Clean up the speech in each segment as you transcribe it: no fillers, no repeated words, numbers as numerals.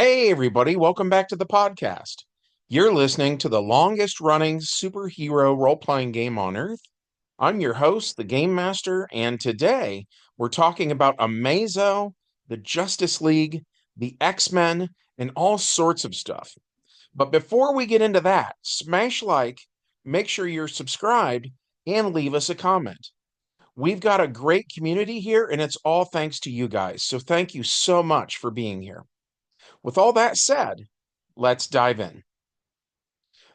Hey, everybody, welcome back to the podcast. You're listening to the longest running superhero role playing game on Earth. I'm your host, the Game Master, and today we're talking about Amazo, the Justice League, the X-Men, and all sorts of stuff. But before we get into that, smash like, make sure you're subscribed, and leave us a comment. We've got a great community here, and it's all thanks to you guys. So thank you so much for being here. With all that said, let's dive in.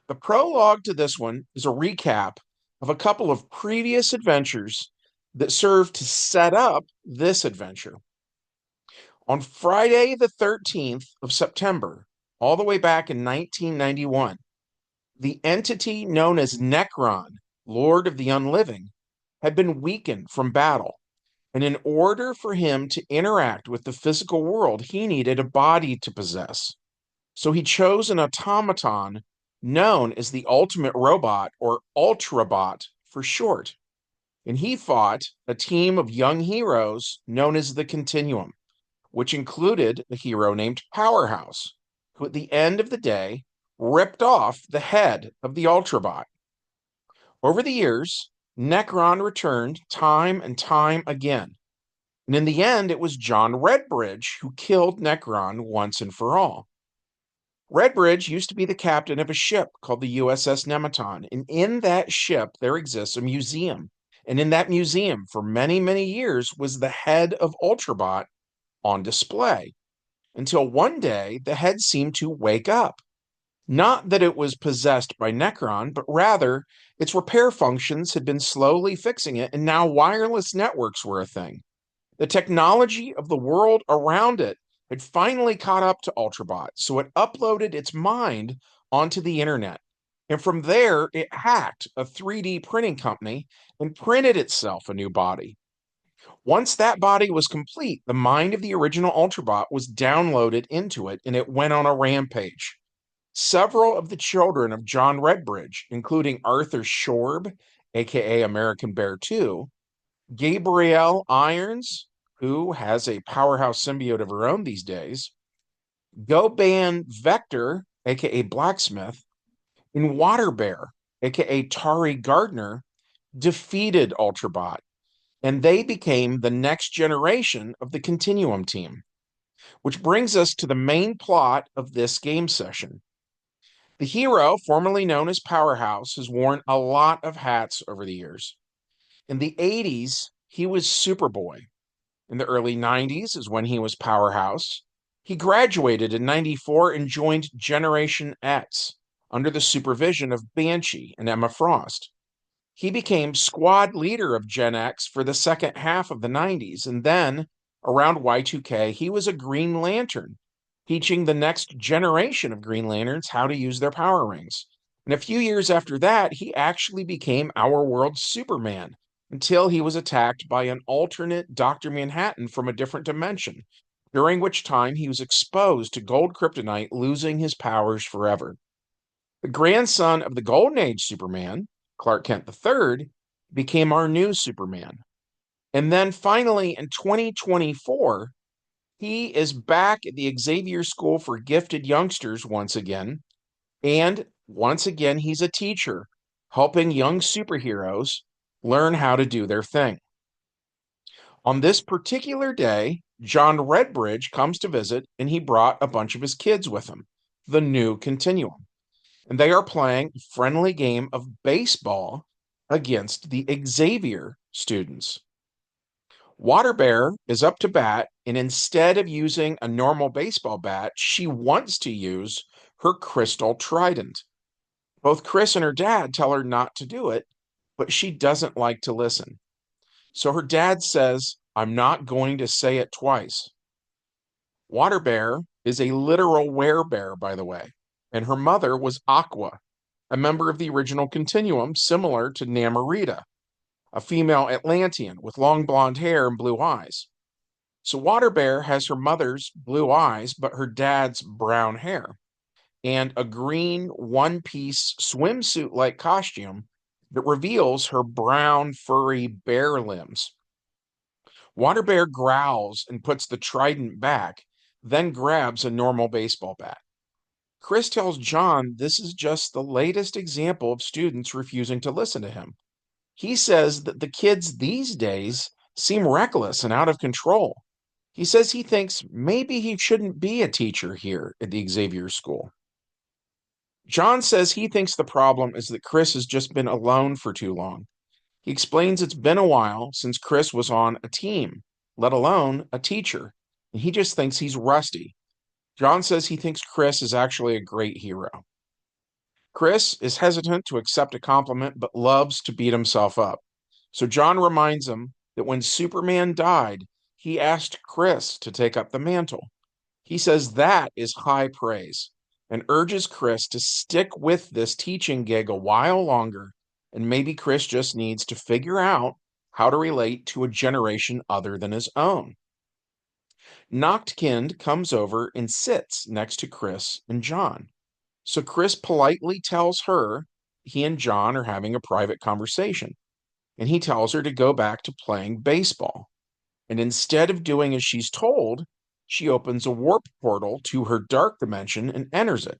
The prologue to this one is a recap of a couple of previous adventures that serve to set up this adventure. On Friday, the 13th of September, all the way back in 1991, the entity known as Necron, Lord of the Unliving, had been weakened from battle. And in order for him to interact with the physical world, he needed a body to possess. So he chose an automaton known as the Ultimate Robot, or Ultrabot for short. And he fought a team of young heroes known as the Continuum, which included a hero named Powerhouse, who at the end of the day ripped off the head of the Ultrabot. Over the years, Necron returned time and time again. And in the end, it was John Redbridge who killed Necron once and for all. Redbridge used to be the captain of a ship called the USS Nematon, and in that ship there exists a museum. And in that museum, for many, many years, was the head of Ultrabot on display. Until one day, the head seemed to wake up. Not that it was possessed by Necron, but rather its repair functions had been slowly fixing it, and now wireless networks were a thing. The technology of the world around it had finally caught up to Ultrabot, so it uploaded its mind onto the internet. And from there, it hacked a 3D printing company and printed itself a new body. Once that body was complete, the mind of the original Ultrabot was downloaded into it and it went on a rampage. Several of the children of John Redbridge, including Arthur Shorb, aka American Bear 2, Gabrielle Irons, who has a powerhouse symbiote of her own these days, Goban Vector, aka Blacksmith, and Water Bear, aka Tari Gardner, defeated Ultrabot, and they became the next generation of the Continuum team. Which brings us to the main plot of this game session. The hero, formerly known as Powerhouse, has worn a lot of hats over the years. In the 80s, he was Superboy. In the early 90s is when he was Powerhouse. He graduated in 94 and joined Generation X under the supervision of Banshee and Emma Frost. He became squad leader of Gen X for the second half of the 90s, and then around Y2K, he was a Green Lantern, teaching the next generation of Green Lanterns how to use their power rings. And a few years after that, he actually became our world's Superman until he was attacked by an alternate Dr. Manhattan from a different dimension, during which time he was exposed to gold kryptonite, losing his powers forever. The grandson of the Golden Age Superman, Clark Kent III, became our new Superman. And then finally in 2024, he is back at the Xavier School for Gifted Youngsters once again. And once again, he's a teacher, helping young superheroes learn how to do their thing. On this particular day, John Redbridge comes to visit, and he brought a bunch of his kids with him, the new Continuum. And they are playing a friendly game of baseball against the Xavier students. Water Bear is up to bat, and instead of using a normal baseball bat, she wants to use her crystal trident. Both Chris and her dad tell her not to do it, but she doesn't like to listen. So her dad says, "I'm not going to say it twice." Water Bear is a literal werebear, by the way, and her mother was Aqua, a member of the original Continuum, similar to Namorita, a female Atlantean with long blonde hair and blue eyes. So Water Bear has her mother's blue eyes, but her dad's brown hair, and a green one-piece swimsuit-like costume that reveals her brown, furry bear limbs. Water Bear growls and puts the trident back, then grabs a normal baseball bat. Chris tells John this is just the latest example of students refusing to listen to him. He says that the kids these days seem reckless and out of control. He says he thinks maybe he shouldn't be a teacher here at the Xavier School. John says he thinks the problem is that Chris has just been alone for too long. He explains it's been a while since Chris was on a team, let alone a teacher, and he just thinks he's rusty. John says he thinks Chris is actually a great hero. Chris is hesitant to accept a compliment but loves to beat himself up. So John reminds him that when Superman died, he asked Chris to take up the mantle. He says that is high praise and urges Chris to stick with this teaching gig a while longer, and maybe Chris just needs to figure out how to relate to a generation other than his own. Nochtkind comes over and sits next to Chris and John. So Chris politely tells her he and John are having a private conversation, and he tells her to go back to playing baseball. And instead of doing as she's told, she opens a warp portal to her dark dimension and enters it.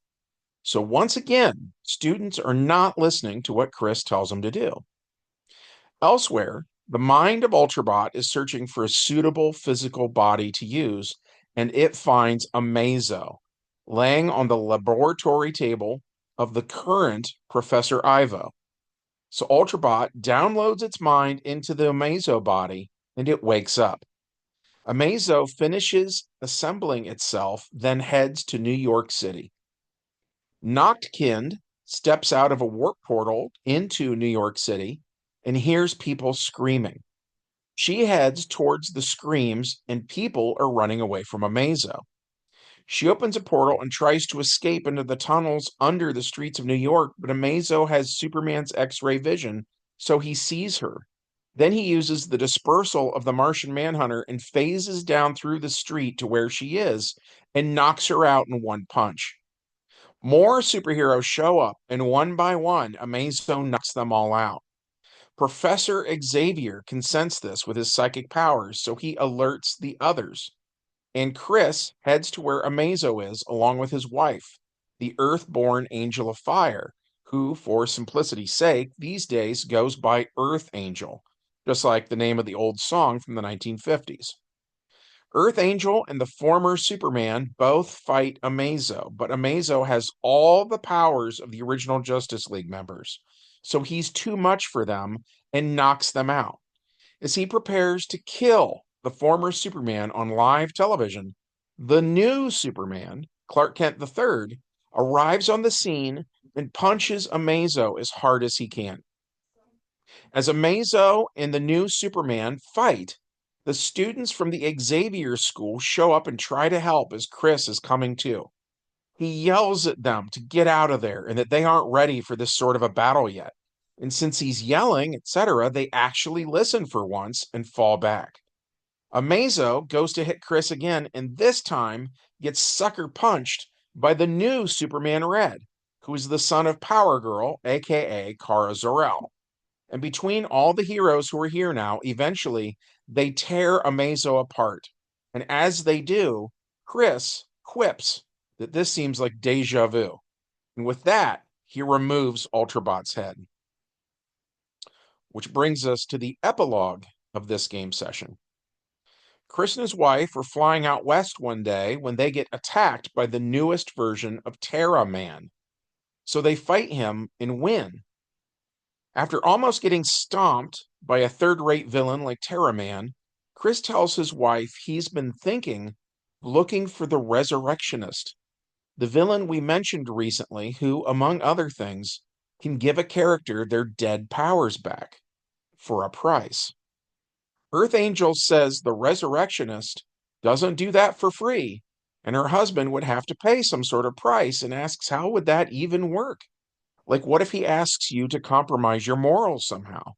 So once again, students are not listening to what Chris tells them to do. Elsewhere, the mind of Ultrabot is searching for a suitable physical body to use, and it finds Amazo laying on the laboratory table of the current Professor Ivo. So Ultrabot downloads its mind into the Amazo body, and it wakes up. Amazo finishes assembling itself, then heads to New York City. Nochtkind steps out of a warp portal into New York City and hears people screaming. She heads towards the screams, and people are running away from Amazo. She opens a portal and tries to escape into the tunnels under the streets of New York, but Amazo has Superman's X-ray vision, so he sees her. Then he uses the dispersal of the Martian Manhunter and phases down through the street to where she is and knocks her out in one punch. More superheroes show up, and one by one, Amazo knocks them all out. Professor Xavier can sense this with his psychic powers, so he alerts the others. And Chris heads to where Amazo is, along with his wife, the Earth-born Angel of Fire, who, for simplicity's sake, these days goes by Earth Angel, just like the name of the old song from the 1950s. Earth Angel and the former Superman both fight Amazo, but Amazo has all the powers of the original Justice League members, so he's too much for them and knocks them out. As he prepares to kill the former Superman on live television, the new Superman, Clark Kent III, arrives on the scene and punches Amazo as hard as he can. As Amazo and the new Superman fight, the students from the Xavier School show up and try to help as Chris is coming to. He yells at them to get out of there and that they aren't ready for this sort of a battle yet. And since he's yelling, etc., they actually listen for once and fall back. Amazo goes to hit Chris again, and this time gets sucker punched by the new Superman Red, who is the son of Power Girl, aka Kara Zor-El. And between all the heroes who are here now, eventually they tear Amazo apart. And as they do, Chris quips that this seems like deja vu. And with that, he removes Ultrabot's head. Which brings us to the epilogue of this game session. Chris and his wife are flying out west one day when they get attacked by the newest version of Terra Man. So they fight him and win. After almost getting stomped by a third-rate villain like Terra Man, Chris tells his wife he's been looking for the Resurrectionist, the villain we mentioned recently who, among other things, can give a character their dead powers back for a price. Earth Angel says the Resurrectionist doesn't do that for free, and her husband would have to pay some sort of price, and asks how would that even work? Like, what if he asks you to compromise your morals somehow?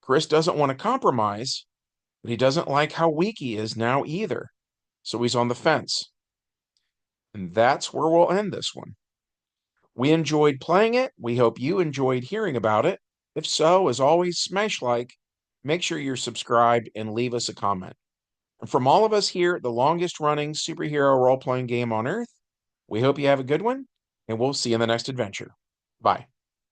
Chris doesn't want to compromise, but he doesn't like how weak he is now either, so he's on the fence. And that's where we'll end this one. We enjoyed playing it. We hope you enjoyed hearing about it. If so, as always, smash like, make sure you're subscribed, and leave us a comment. And from all of us here at the longest running superhero role playing game on Earth, we hope you have a good one, and we'll see you in the next adventure. Bye.